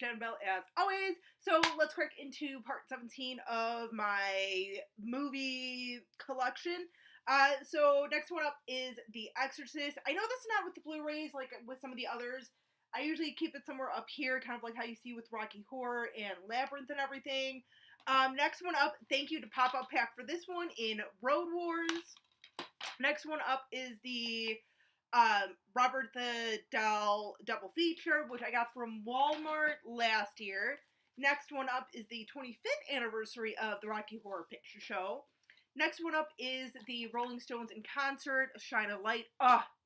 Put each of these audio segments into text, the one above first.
Shannon Bell as always. So let's crack into part 17 of my movie collection. So next one up is The Exorcist. I know that's not with the Blu-rays like with some of the others. I usually keep it somewhere up here, kind of like how you see with Rocky Horror and Labyrinth and everything. Next one up, thank you to Pop-Up Pack for this one in Road Wars. Next one up is the Robert the Doll double feature, which I got from Walmart last year. Next one up is the 25th anniversary of the Rocky Horror Picture Show. Next one up is the Rolling Stones in concert, Shine a Light.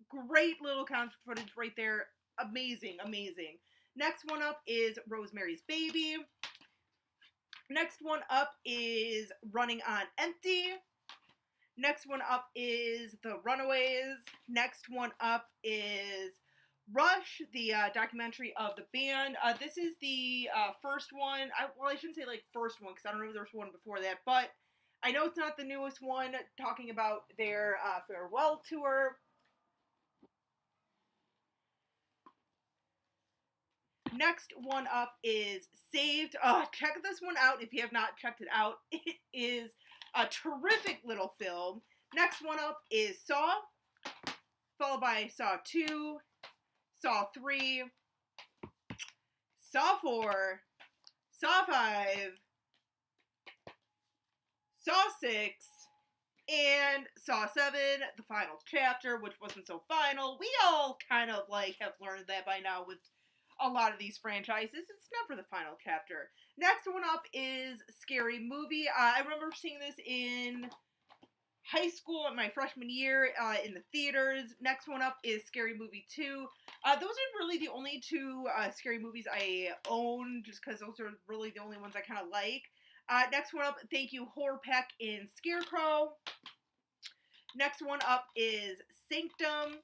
Great little concert footage right there. Amazing, amazing. Next one up is Rosemary's Baby. Next one up is Running on Empty. Next one up is The Runaways. Next one up is Rush, the documentary of the band. This is the first one. I shouldn't say like first one because I don't know if there was one before that, but I know it's not the newest one, talking about their farewell tour. Next one up is Saved. Check this one out if you have not checked it out. It is a terrific little film. Next one up is Saw, followed by Saw 2, Saw 3, Saw 4, Saw 5, Saw 6, and Saw 7, the final chapter, which wasn't so final. We all kind of like have learned that by now with a lot of these franchises. It's never the final chapter. Next one up is Scary Movie. I remember seeing this in high school in my freshman year in the theaters. Next one up is Scary Movie 2. Those are really the only two scary movies I own, just because those are really the only ones I kind of like. Next one up, thank you Horror Pack in Scarecrow. Next one up is Sanctum.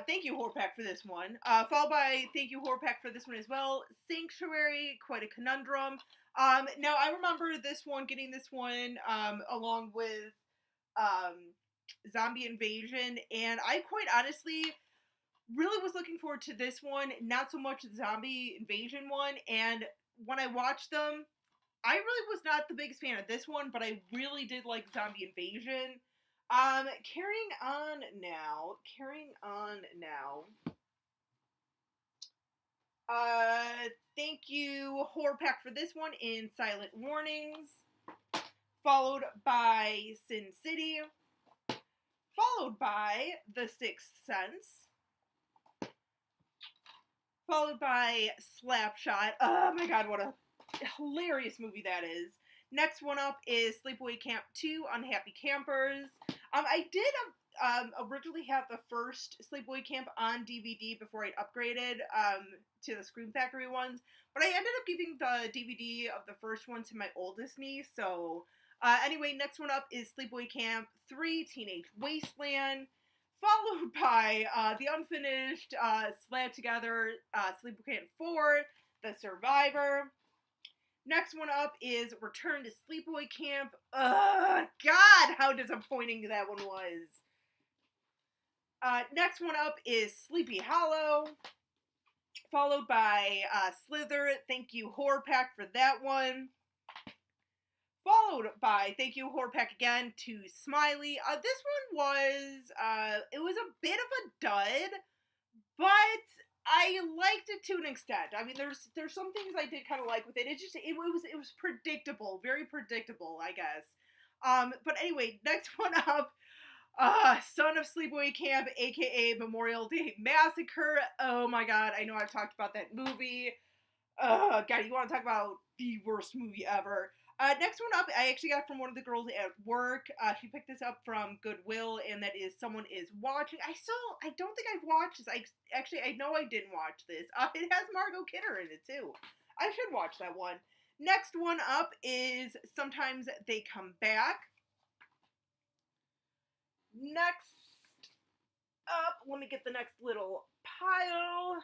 Thank you Horror Pack for this one. Followed by thank you Horror Pack for this one as well. Sanctuary, quite a conundrum. Now I remember this one, getting this one along with Zombie Invasion, and I quite honestly really was looking forward to this one, not so much the Zombie Invasion one, and when I watched them, I really was not the biggest fan of this one, but I really did like Zombie Invasion. Carrying on now. Thank you Horror Pack for this one in Silent Warnings. Followed by Sin City. Followed by The Sixth Sense. Followed by Slapshot. Oh my god, what a hilarious movie that is. Next one up is Sleepaway Camp 2, Unhappy Campers. I did originally have the first Sleepaway Camp on DVD before I upgraded to the Scream Factory ones, but I ended up giving the DVD of the first one to my oldest niece, so anyway, next one up is Sleepaway Camp 3, Teenage Wasteland, followed by the unfinished Slab Together Sleepaway Camp 4, The Survivor. Next one up is Return to Sleepaway Camp. God, how disappointing that one was. Next one up is Sleepy Hollow, followed by Slither. Thank you Horror Pack for that one. Followed by thank you Horror Pack again to Smiley. This one was it was a bit of a dud, but I liked it to an extent. I mean, there's some things I did kind of like with it. It was predictable, very predictable, I guess. But anyway, next one up, Son of Sleepaway Camp, aka Memorial Day Massacre. Oh my god, I know I've talked about that movie. God, you want to talk about the worst movie ever? Next one up, I actually got from one of the girls at work. She picked this up from Goodwill, and that is Someone is Watching. I don't think I've watched this. I know I didn't watch this. It has Margot Kidder in it, too. I should watch that one. Next one up is Sometimes They Come Back. Next up, let me get the next little pile.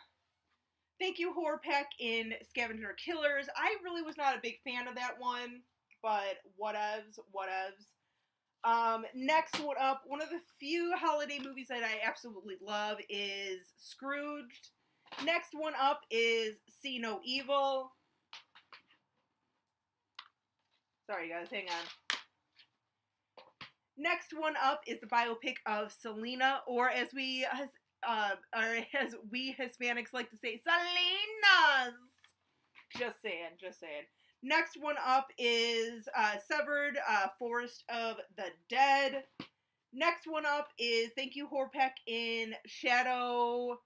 Thank you Horror Pack in Scavenger Killers. I really was not a big fan of that one, but whatevs. Next one up, one of the few holiday movies that I absolutely love is Scrooged. Next one up is See No Evil. Sorry guys, hang on. Next one up is the biopic of Selena, or as we Hispanics like to say, Selena's. Just saying. Next one up is Severed, Forest of the Dead. Next one up is Thank You Horror-Pack in Shadow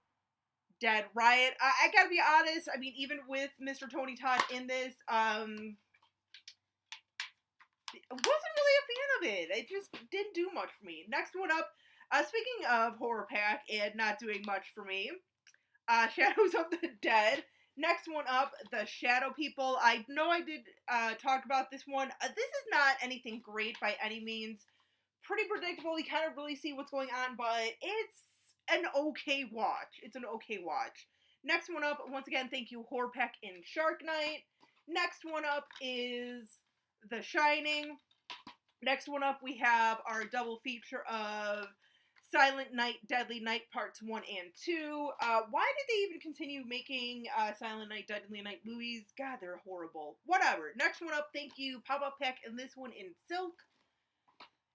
Dead Riot. I gotta be honest, I mean, even with Mr. Tony Todd in this, wasn't really a fan of it. It just didn't do much for me. Next one up, speaking of Horror-Pack and not doing much for me, Shadows of the Dead. Next one up, The Shadow People. I know I did talk about this one. This is not anything great by any means. Pretty predictable. You kind of really see what's going on, but it's an okay watch. Next one up, once again, Thank You Horror-Pack in Shark Night. Next one up is The Shining. Next one up, we have our double feature of Silent Night, Deadly Night Parts 1 and 2. Why did they even continue making Silent Night, Deadly Night movies? God, they're horrible. Whatever. Next one up, Thank You Pop-Up-Pack, and this one in Silk.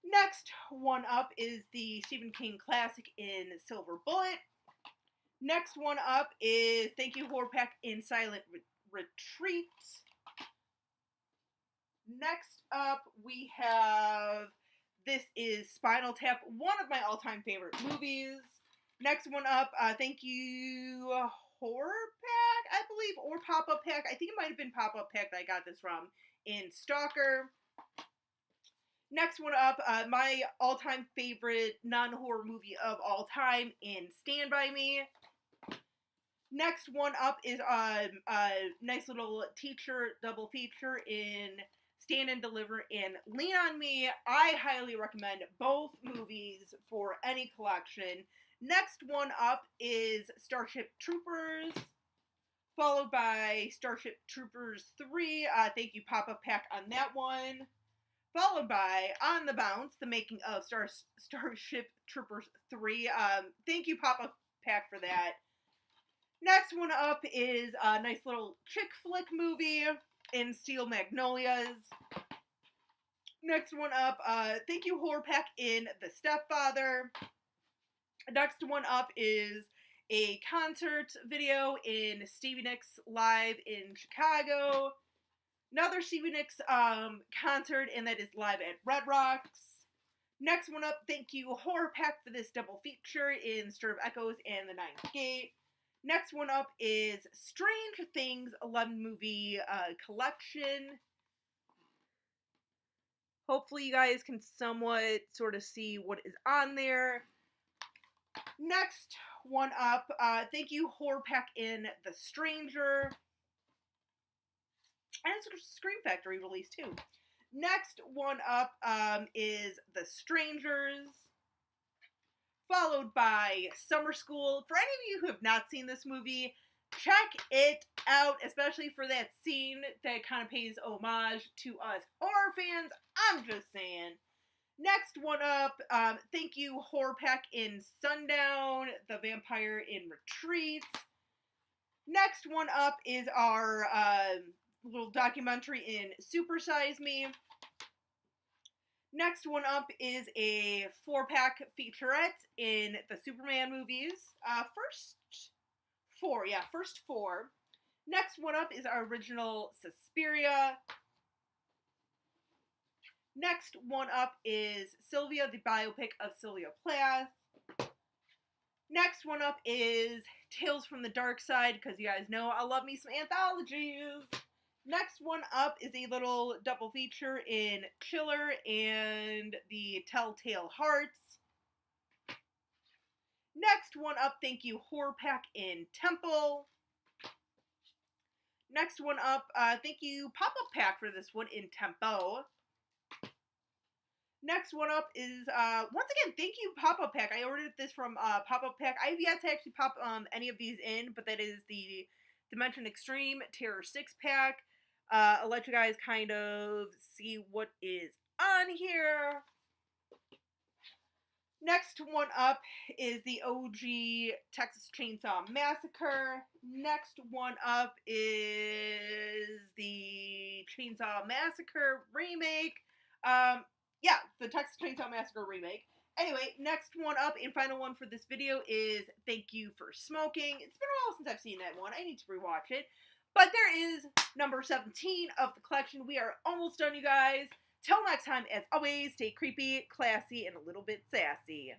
Next one up is the Stephen King classic in Silver Bullet. Next one up is Thank You Horror-Pack in Silent Retreat. Next up, we have This is Spinal Tap, one of my all-time favorite movies. Next one up, Thank You Horror-Pack, I believe, or Pop-Up Pack. I think it might have been Pop-Up Pack that I got this from, in Stalker. Next one up, my all-time favorite non-horror movie of all time in Stand By Me. Next one up is a nice little teacher double feature in Stand and Deliver and Lean on Me. I highly recommend both movies for any collection. Next one up is Starship Troopers, followed by Starship Troopers 3. Thank you, Pop-Up Pack, on that one. Followed by On the Bounce, the making of Starship Troopers 3. Thank you, Pop-Up Pack, for that. Next one up is a nice little chick flick movie in Steel Magnolias. Next one up, Thank You Horror-Pack in The Stepfather. Next one up is a concert video in Stevie Nicks Live in Chicago. Another Stevie Nicks concert, and that is live at Red Rocks. Next one up, Thank You Horror-Pack for this double feature in Stir of Echoes and The Ninth Gate. Next one up is Strange Things 11 movie collection. Hopefully you guys can somewhat sort of see what is on there. Next one up, Thank You Horror-Pack in The Stranger. And it's a Scream Factory release too. Next one up is The Strangers, followed by Summer School. For any of you who have not seen this movie, check it out, especially for that scene that kind of pays homage to us horror fans. I'm just saying. Next one up, Thank You Horror-Pack in Sundown, The Vampire in Retreat. Next one up is our little documentary in Super Size Me. Next one up is a 4-pack featurette in the Superman movies. First four. Next one up is our original Suspiria. Next one up is Sylvia, the biopic of Sylvia Plath. Next one up is Tales from the Dark Side, because you guys know I love me some anthologies. Next one up is a little double feature in Chiller and the Telltale Hearts. Next one up, Thank You Horror-Pack in Temple. Next one up, Thank You Pop-Up Pack for this one in Tempo. Next one up is, once again, Thank You Pop-Up Pack. I ordered this from Pop-Up Pack. I have yet to actually pop any of these in, but that is the Dimension Extreme Terror 6-pack. I'll let you guys kind of see what is on here. Next one up is the OG Texas Chainsaw Massacre. Next one up is the Chainsaw Massacre remake. Yeah, the Texas Chainsaw Massacre remake. Anyway, next one up and final one for this video is Thank You for Smoking. It's been a while since I've seen that one. I need to rewatch it. But there is number 17 of the collection. We are almost done, you guys. Till next time, as always, stay creepy, classy, and a little bit sassy.